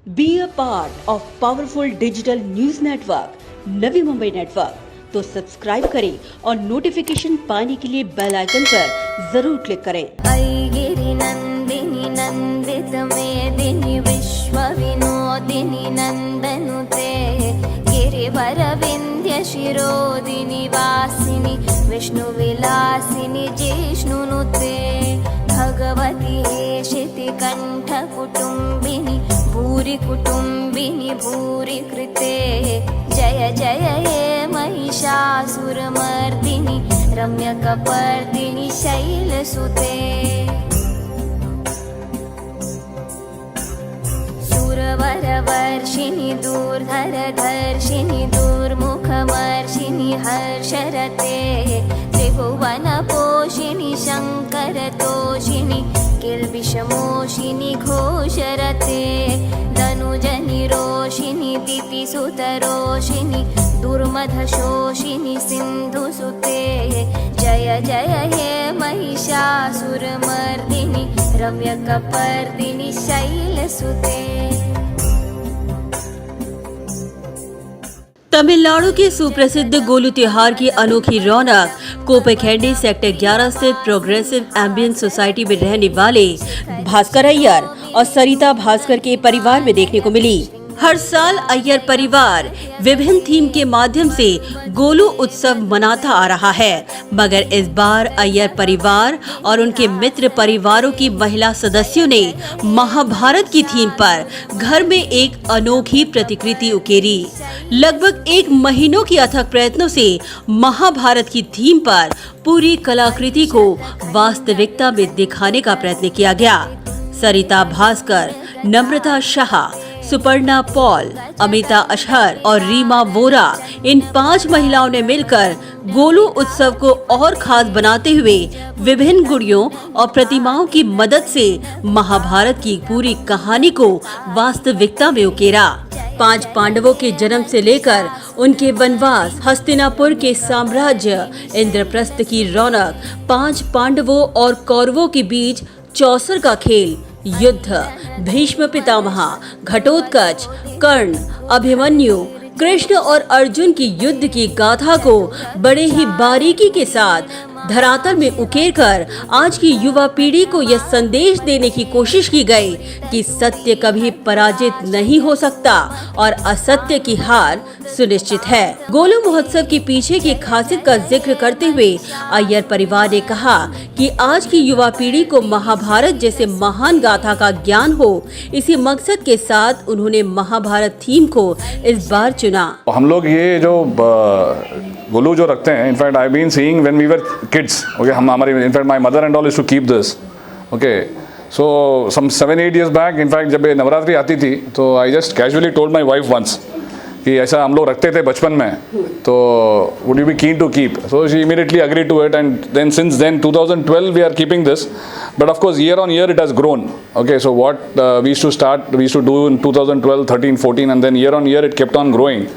Be a part of powerful digital news network, Navi Mumbai network. तो subscribe करें और notification पाने के लिए बेल आइकन पर जरूर क्लिक करें। ऐगिरि नंदिनी नंदित मेदिनी विश्व विनोदिनी नंदनुते गिरिवर विंध्य शिरोदिनी वासिनी विष्णु विलासिनी जिष्णुनुते भगवती हेशिति कंठ कुटुंबिनी भूरि कुटुंबिनी भूरि कृते जय जय हे महिषासुरमर्दिनी रम्यकपर्दिनी शैलसुते सुरवरवर्षिणि दूर्धरधर्षिणि दूर्मुखमर्षिणि हर्षरते त्रिभुवनपोषिणि शङ्करतोषिणि किल्बिषमोषिनि घोषरते धनुजनिरोषिनि दितिसुतरोषिनि दुर्मधशोषिनि सिन्धुसुते जय जय हे महिषासुरमर्दिनि रम्यकपर्दिनि शैलसुते। तमिलनाडु के सुप्रसिद्ध गोलू त्योहार की अनोखी रौनक कोपेखेंडी सेक्टर 11 स्थित प्रोग्रेसिव एम्बियंस सोसाइटी में रहने वाले भास्कर अय्यर और सरिता भास्कर के परिवार में देखने को मिली। हर साल अय्यर परिवार विभिन्न थीम के माध्यम से गोलू उत्सव मनाता आ रहा है, मगर इस बार अय्यर परिवार और उनके मित्र परिवारों की महिला सदस्यों ने महाभारत की थीम पर घर में एक अनोखी प्रतिकृति उकेरी। लगभग 1 महीनों की अथक प्रयत्नों से महाभारत की थीम पर पूरी कलाकृति को वास्तविकता में दिखाने का प्रयत्न किया गया। सरिता भास्कर, नम्रता शाह, सुपर्णा पॉल, अमिता अशहर और रीमा वोरा, इन 5 महिलाओं ने मिलकर गोलू उत्सव को और खास बनाते हुए विभिन्न गुड़ियों और प्रतिमाओं की मदद से महाभारत की पूरी कहानी को वास्तविकता में उकेरा। 5 पांडवों के जन्म से लेकर उनके वनवास, हस्तिनापुर के साम्राज्य, इंद्रप्रस्थ की रौनक, 5 पांडवों और कौरवों के बीच चौसर का खेल, युद्ध, भीष्म पितामह, घटोत्कच, कर्ण, अभिमन्यु, कृष्ण और अर्जुन की युद्ध की गाथा को बड़े ही बारीकी के साथ धरातल में उकेर कर आज की युवा पीढ़ी को यह संदेश देने की कोशिश की गई कि सत्य कभी पराजित नहीं हो सकता और असत्य की हार सुनिश्चित है। गोलू महोत्सव के पीछे की खासियत का जिक्र करते हुए अय्यर परिवार ने कहा कि आज की युवा पीढ़ी को महाभारत जैसे महान गाथा का ज्ञान हो, इसी मकसद के साथ उन्होंने महाभारत थीम को इस बार चुना। हम लोग ये जो गोलू जो रखते हैं, in fact I been seeing when we were kids, okay, हम हमारी in fact my mother and all is to keep this, okay, so some 7-8 years back, in fact जब ये नवरात्रि आती थी तो I just casually told my wife once कि ऐसा हम लोग रखते थे बचपन में, तो would you be keen to keep, so she immediately agree to it and then since then 2012 we are keeping this, but of course year on year it has grown, okay, so what we used to do in 2012, 13, 14 and then year on year it kept on growing.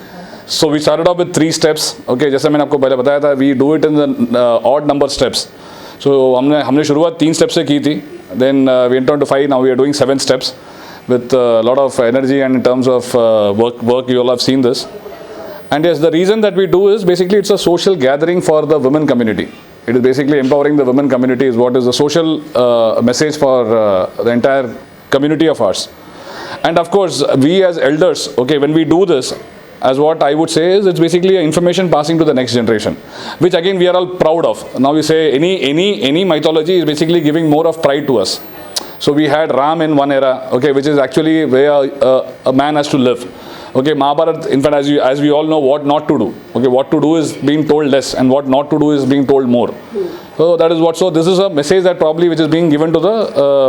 So we started off with 3 steps, okay, जैसे मैंने आपको पहले बताया था, we do it in the odd number steps. So हमने शुरुआत 3 steps से की थी, then we went on to 5, now we are doing 7 steps with a lot of energy and in terms of work you all have seen this. And yes, the reason that we do is basically it's a social gathering for the women community. It is basically empowering the women community is what is the social message for the entire community of ours. And of course we as elders, okay, when we do this, as what I would say is it's basically information passing to the next generation, which again we are all proud of. Now we say any mythology is basically giving more of pride to us. So we had Ram in one era, okay, which is actually where a man has to live. Okay, Mahabharata, in fact, as we all know what not to do. Okay, what to do is being told less and what not to do is being told more. So that is what, so this is a message that probably which is being given to the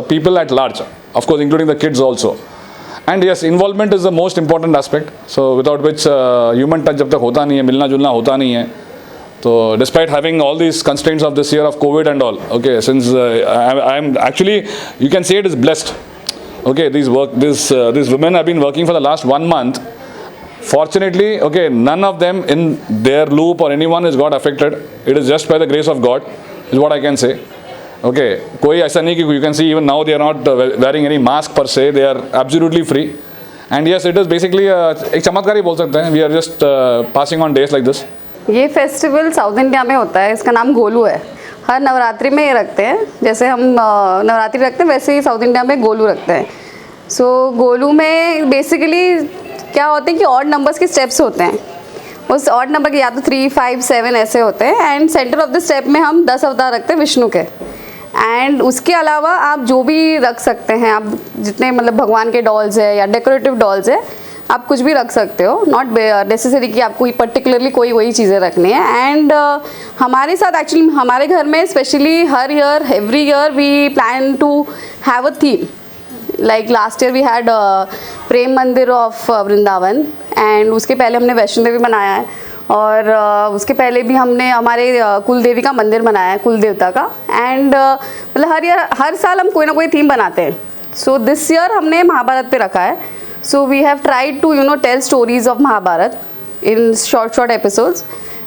people at large, of course including the kids also. And yes, involvement is the most important aspect, so without which human touch जब तक होता नहीं है, मिलना जुलना होता नहीं है, तो despite having all these constraints of this year of COVID and all, okay, since I'm actually, you can say it is blessed, okay, these women have been working for the last 1 month, fortunately, okay, none of them in their loop or anyone has got affected, it is just by the grace of God, is what I can say. Okay, कोई ऐसा नहीं कि you can see even now they are not wearing any mask per se, they are absolutely free and yes it is basically एक चमत्कार ही बोल सकते हैं. We are just passing on days like this. ये फेस्टिवल साउथ इंडिया में होता है, इसका नाम गोलू है. हर नवरात्रि में ये रखते हैं, जैसे हम नवरात्रि रखते हैं वैसे ही साउथ इंडिया में गोलू रखते हैं. सो गोलू में बेसिकली क्या होते हैं कि ऑड नंबर्स के स्टेप्स होते हैं. उस ऑड नंबर के या तो 3, 5, 7 ऐसे होते हैं. And centre of the step में हम 10 अवतार रखते हैं विष्णु के. एंड उसके अलावा आप जो भी रख सकते हैं, आप जितने मतलब भगवान के डॉल्स है या डेकोरेटिव डॉल्स है, आप कुछ भी रख सकते हो. नॉट नेसेसरी कि आपको पर्टिकुलरली कोई वही चीज़ें रखनी है. एंड हमारे साथ एक्चुअली हमारे घर में स्पेशली हर year every year we plan to have a theme. Like last year we had Prem Mandir of Vrindavan. And उसके पहले हमने वैष्णो देवी बनाया है. और उसके पहले भी हमने हमारे कुल देवी का मंदिर बनाया है, कुल देवता का. एंड मतलब हर साल हम कोई ना कोई थीम बनाते हैं. सो दिस ईयर हमने महाभारत पे रखा है. So we have tried to tell stories of Mahabharat in short episodes,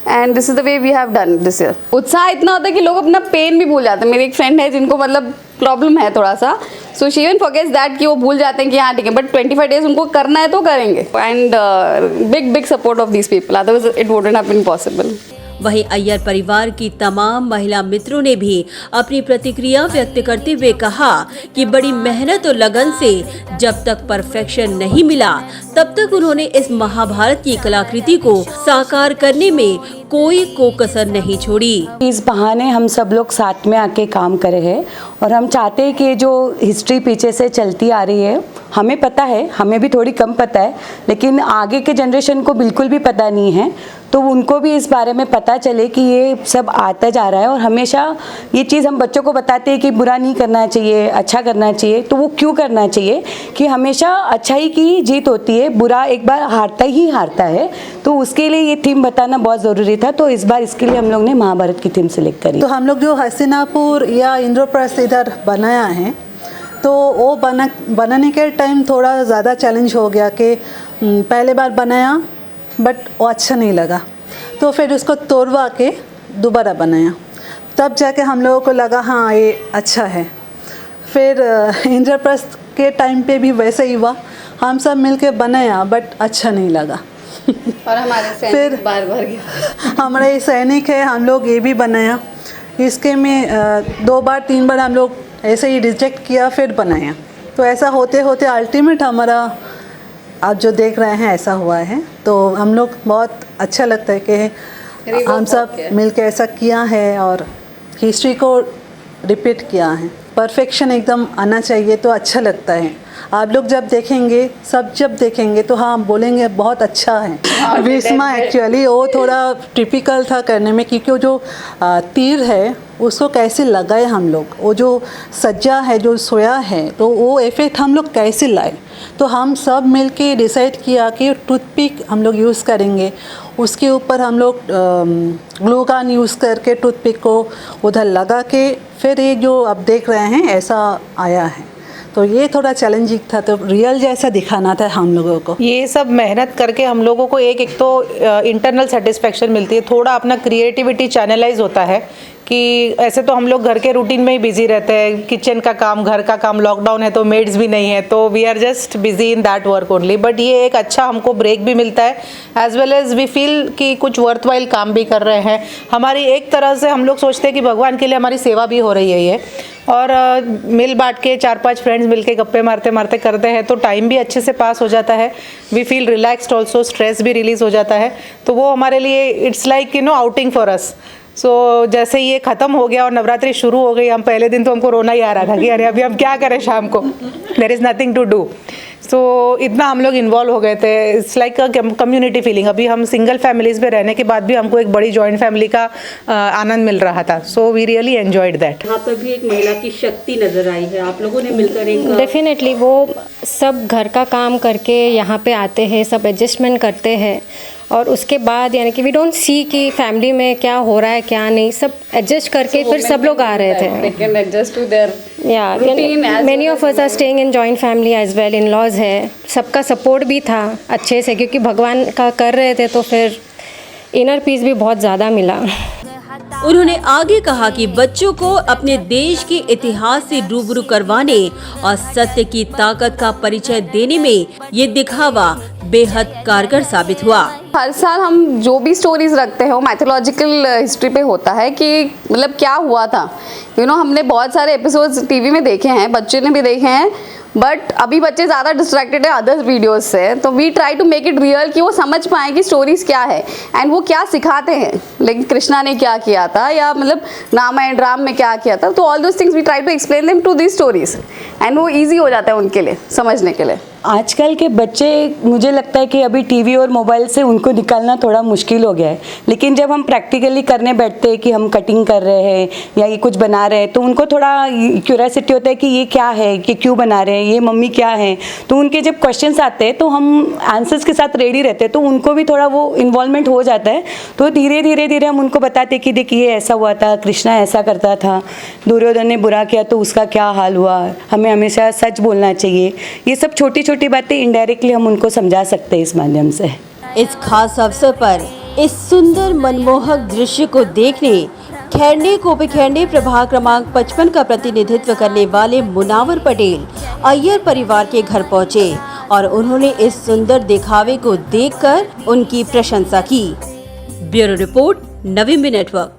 and this is the way we have done this year. उत्साह इतना होता है कि लोग अपना पेन भी भूल जाते हैं. मेरी एक फ्रेंड है जिनको मतलब प्रॉब्लम है थोड़ा सा, so she even forgets that कि वो भूल जाते हैं कि हाँ ठीक है, बट 25 डेज उनको करना है तो करेंगे. And big support of these people, otherwise it wouldn't have been possible. वहीं अय्यर परिवार की तमाम महिला मित्रों ने भी अपनी प्रतिक्रिया व्यक्त करते हुए कहा कि बड़ी मेहनत और लगन से जब तक परफेक्शन नहीं मिला तब तक उन्होंने इस महाभारत की कलाकृति को साकार करने में कोई कोकसर नहीं छोड़ी. इस बहाने हम सब लोग साथ में आके काम करे हैं और हम चाहते हैं कि जो हिस्ट्री पीछे से चलती आ रही है, हमें पता है, हमें भी थोड़ी कम पता है, लेकिन आगे के जनरेशन को बिल्कुल भी पता नहीं है, तो उनको भी इस बारे में पता चले कि ये सब आता जा रहा है. और हमेशा ये चीज़ हम बच्चों को बताते हैं कि बुरा नहीं करना चाहिए, अच्छा करना चाहिए. तो वो क्यों करना चाहिए कि हमेशा अच्छाई की जीत होती है, बुरा एक बार हारता ही हारता है. तो उसके लिए ये थीम बताना बहुत ज़रूरी था. तो इस बार इसके लिए हम लोग ने महाभारत की थीम सेलेक्ट करी. तो हम लोग जो हस्तिनापुर या इंद्रप्रस्थ इधर बनाया है, तो वो बनाने के टाइम थोड़ा ज़्यादा चैलेंज हो गया कि पहले बार बनाया बट वो अच्छा नहीं लगा, तो फिर उसको तोड़वा के दोबारा बनाया. तब जाके हम लोगों को लगा हाँ ये अच्छा है. फिर इंद्रप्रस्थ के टाइम पे भी वैसे ही हुआ, हम सब मिलके बनाया बट अच्छा नहीं लगा. और हमारे सैनिक बार गया. हमारे सैनिक है, हम लोग ये भी बनाया. इसके में 2 बार 3 बार हम लोग ऐसे ही रिजेक्ट किया, फिर बनाया. तो ऐसा होते होते अल्टीमेट हमारा आप जो देख रहे हैं ऐसा हुआ है. तो हम लोग बहुत अच्छा लगता है कि हम सब मिलके ऐसा किया है और हिस्ट्री को रिपीट किया है. परफेक्शन एकदम आना चाहिए तो अच्छा लगता है. आप लोग जब देखेंगे, सब जब देखेंगे तो हाँ बोलेंगे बहुत अच्छा है. भीष्मा एक्चुअली वो थोड़ा टिपिकल था करने में, क्योंकि वो जो तीर है उसको कैसे लगाए हम लोग, वो जो सज्जा है जो सोया है, तो वो इफेक्ट हम लोग कैसे लाए. तो हम सब मिलके डिसाइड किया कि टूथपिक हम लोग यूज़ करेंगे. उसके ऊपर हम लोग ग्लू गन यूज़ करके टूथपिक को उधर लगा के फिर ये जो आप देख रहे हैं ऐसा आया है. तो ये थोड़ा चैलेंजिंग था, तो रियल जैसा दिखाना था हम लोगों को. ये सब मेहनत करके हम लोगों को एक तो इंटरनल सेटिस्फेक्शन मिलती है, थोड़ा अपना क्रिएटिविटी चैनलाइज होता है कि ऐसे तो हम लोग घर के रूटीन में ही बिजी रहते हैं, किचन का काम, घर का काम, लॉकडाउन है तो मेड्स भी नहीं है, तो we are just busy in that work only. But ये एक अच्छा हमको ब्रेक भी मिलता है, as well as we feel कि कुछ वर्थवाइल काम भी कर रहे हैं. हमारी एक तरह से हम लोग सोचते हैं कि भगवान के लिए हमारी सेवा भी हो रही है ये. और मिल बांट के 4-5 फ्रेंड्स मिलके गप्पे मारते मारते करते हैं तो टाइम भी अच्छे से पास हो जाता है. We feel relaxed also, stress भी रिलीज़ हो जाता है. तो वो हमारे लिए it's like outing for us. So जैसे ये ख़त्म हो गया और नवरात्रि शुरू हो गई, हम पहले दिन तो हमको रोना ही आ रहा था कि अरे अभी हम क्या करें शाम को, there is nothing to do. So इतना हम लोग इन्वॉल्व हो गए थे. It's like a community feeling. अभी हम सिंगल फैमिलीज़ में रहने के बाद भी हमको एक बड़ी जॉइंट फैमिली का आनंद मिल रहा था. So we really enjoyed that. यहाँ पर भी एक महिला की शक्ति नजर आई है. आप लोगों ने मिलकर एक डेफिनेटली वो सब घर का काम करके यहाँ पे आते हैं, सब एडजस्टमेंट करते हैं और उसके बाद यानी कि वी डोंट सी कि फैमिली में क्या हो रहा है क्या नहीं, सब एडजस्ट करके फिर सब लोग आ रहे थे. They can adjust to their routine as many of us are staying in joint family as well. In laws है, सबका सपोर्ट भी था अच्छे से, क्योंकि भगवान का कर रहे थे तो फिर इनर पीस भी बहुत ज़्यादा मिला. उन्होंने आगे कहा कि बच्चों को अपने देश के इतिहास से रूबरू करवाने और सत्य की ताकत का परिचय देने में ये दिखावा बेहद कारगर साबित हुआ। हर साल हम जो भी स्टोरीज रखते हैं वो मैथोलॉजिकल हिस्ट्री पे होता है कि मतलब क्या हुआ था। हमने बहुत सारे एपिसोड्स टीवी में देखे हैं, बच्चे ने भी देखे हैं, बट अभी बच्चे ज़्यादा डिस्ट्रैक्टेड है अदर वीडियोस से, तो we try to make it real कि वो समझ पाएँ कि स्टोरीज क्या है एंड वो क्या सिखाते हैं, लेकिन कृष्णा ने क्या किया था या मतलब रामायण राम में क्या किया था, तो all those things we try to explain them to this stories and वो ईजी हो जाता है उनके लिए समझने के लिए। आजकल के बच्चे, मुझे लगता है कि अभी टीवी और मोबाइल से उनको निकालना थोड़ा मुश्किल हो गया है, लेकिन जब हम प्रैक्टिकली करने बैठते हैं कि हम कटिंग कर रहे हैं या ये कुछ बना रहे हैं, तो उनको थोड़ा क्यूरियोसिटी होता है कि ये क्या है, कि क्यों बना रहे हैं, ये मम्मी क्या है। तो उनके जब क्वेश्चंस आते हैं तो हम आंसर्स के साथ रेडी रहते हैं, तो उनको भी थोड़ा वो इन्वॉल्वमेंट हो जाता है। तो धीरे धीरे धीरे हम उनको बताते हैं कि देखिए ऐसा हुआ था, कृष्णा ऐसा करता था, दुर्योधन ने बुरा किया तो उसका क्या हाल हुआ, हमें हमेशा सच बोलना चाहिए। ये सब छोटी छोटी बातें इनडायरेक्टली हम उनको समझा सकते हैं इस माध्यम से। इस खास अवसर पर इस सुंदर मनमोहक दृश्य को देखने खैरने कोपेखैरणे प्रभाग क्रमांक 55 का प्रतिनिधित्व करने वाले मुनावर पटेल अय्यर परिवार के घर पहुंचे और उन्होंने इस सुंदर दिखावे को देखकर उनकी प्रशंसा की। ब्यूरो रिपोर्ट, नवीन नेटवर्क।